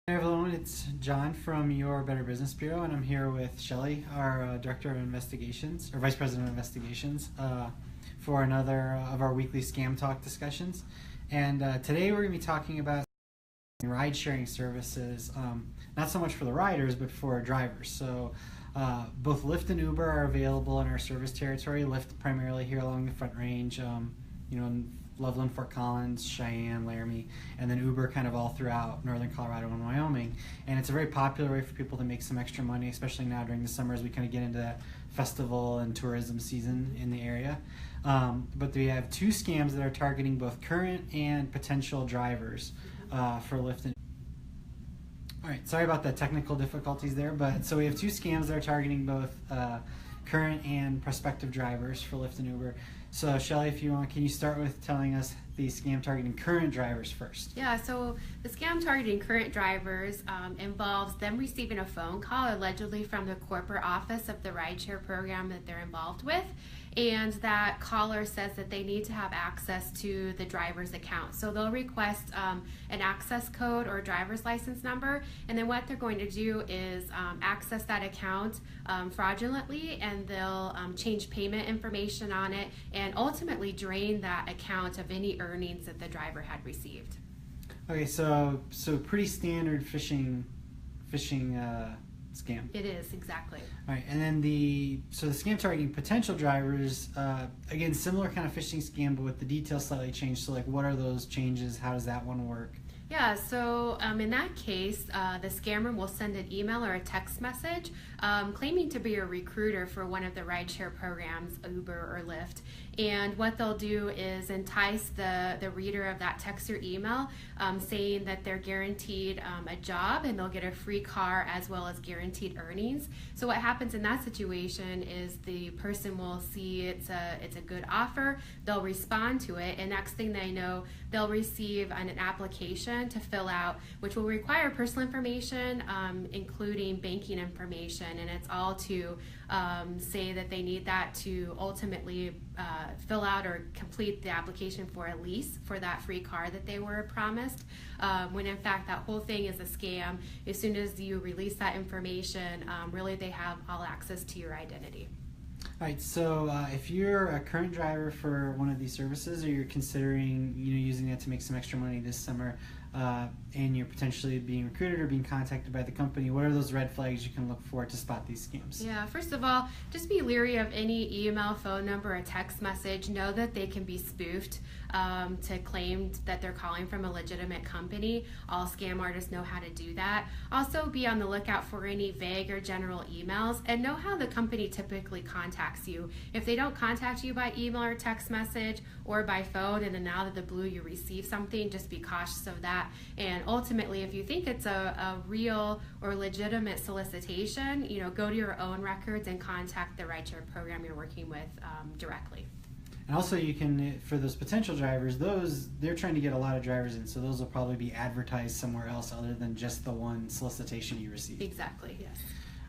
Hey everyone, it's John from your Better Business Bureau, and I'm here with Shelley, our Director of Investigations, or Vice President of Investigations, for another of our weekly Scam Talk discussions. And today we're going to be talking about ride-sharing services, not so much for the riders, but for drivers. So both Lyft and Uber are available in our service territory. Lyft primarily here along the Front Range, in Loveland, Fort Collins, Cheyenne, Laramie, and then Uber kind of all throughout northern Colorado and Wyoming. And it's a very popular way for people to make some extra money, especially now during the summer as we kind of get into that festival and tourism season in the area. But we have two scams that are targeting both current and potential drivers for Lyft and all right, sorry about the technical difficulties there, but so we have two scams that are targeting both current and prospective drivers for Lyft and Uber. So Shelley, if you want, can you start with telling us the scam targeting current drivers first? Yeah, so the scam targeting current drivers involves them receiving a phone call allegedly from the corporate office of the rideshare program that they're involved with, and that caller says that they need to have access to the driver's account. So they'll request an access code or a driver's license number, and then what they're going to do is access that account fraudulently, and they'll change payment information on it and ultimately drain that account of any earnings that the driver had received. Okay, so pretty standard phishing scam. It is, exactly. All right, and then the scam targeting potential drivers, again, similar kind of phishing scam, but with the details slightly changed. So like, what are those changes? How does that one work? Yeah, so in that case, the scammer will send an email or a text message claiming to be a recruiter for one of the rideshare programs, Uber or Lyft. And what they'll do is entice the reader of that text or email saying that they're guaranteed a job and they'll get a free car as well as guaranteed earnings. So what happens in that situation is the person will see it's a good offer, they'll respond to it, and next thing they know, they'll receive an application to fill out, which will require personal information, including banking information, and it's all to say that they need that to ultimately fill out or complete the application for a lease for that free car that they were promised, when in fact that whole thing is a scam. As soon as you release that information, really they have all access to your identity. All right, so if you're a current driver for one of these services, or you're considering using it to make some extra money this summer, and you're potentially being recruited or being contacted by the company, what are those red flags you can look for to spot these scams? Yeah, first of all, just be leery of any email, phone number, or text message. Know that they can be spoofed to claim that they're calling from a legitimate company. All scam artists know how to do that. Also, be on the lookout for any vague or general emails, and know how the company typically contacts you. If they don't contact you by email or text message or by phone, and then out of the blue you receive something, just be cautious of that. And ultimately, if you think it's a real or legitimate solicitation, go to your own records and contact the rideshare program you're working with directly. And also, you can, for those potential drivers, they're trying to get a lot of drivers in, so those will probably be advertised somewhere else other than just the one solicitation you received. Exactly, yes.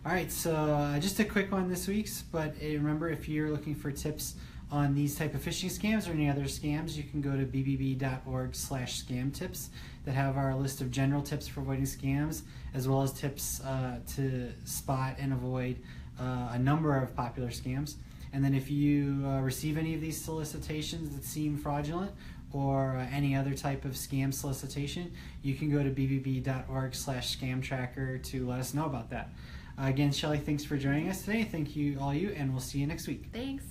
All right, so just a quick one this week's, but remember, if you're looking for tips on these type of phishing scams or any other scams, you can go to bbb.org/scam tips that have our list of general tips for avoiding scams, as well as tips to spot and avoid a number of popular scams. And then if you receive any of these solicitations that seem fraudulent or any other type of scam solicitation, you can go to bbb.org/scam tracker to let us know about that. Again, Shelley, thanks for joining us today. Thank you, all you, and we'll see you next week. Thanks.